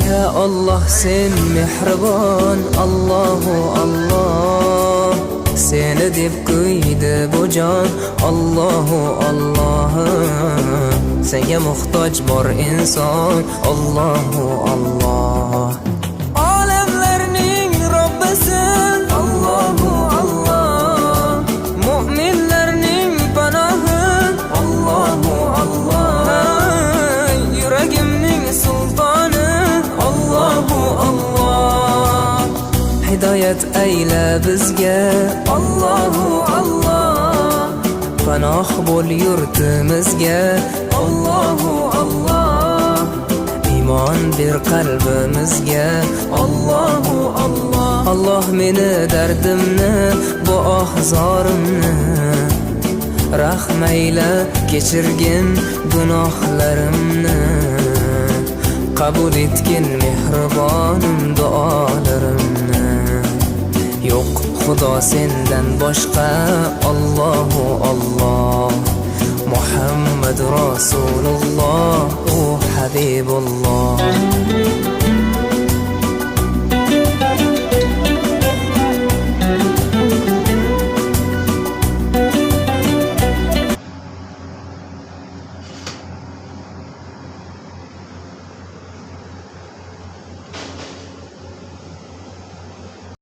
Ya Allah sen mehribon, Allahu Allah. Seni deb kuydi bu jon, Allahu Allah. Senga muhtoj bor inson, Allahu Allah. Olamlarning Robbisin, Allahu Allah. Mu'minlarning panohi, Allahu Allah. Yuragimning sultoni, Allahu Allah. Hidayat ayla bizga, Allahu Allah. Panoh bo'l yurtimizga, Allahu Allah. Iymon ber qalbimizga, Allahu Allah. Allah meni dardimni, bu ohzorimni rahmayla kechirgin gunohlarimni. Qabul etgin mehribonim duolarimni. Yo'q Xudo sendan boshqa, Allahu Allah. Muhammad Rasululloh, u Habibulloh.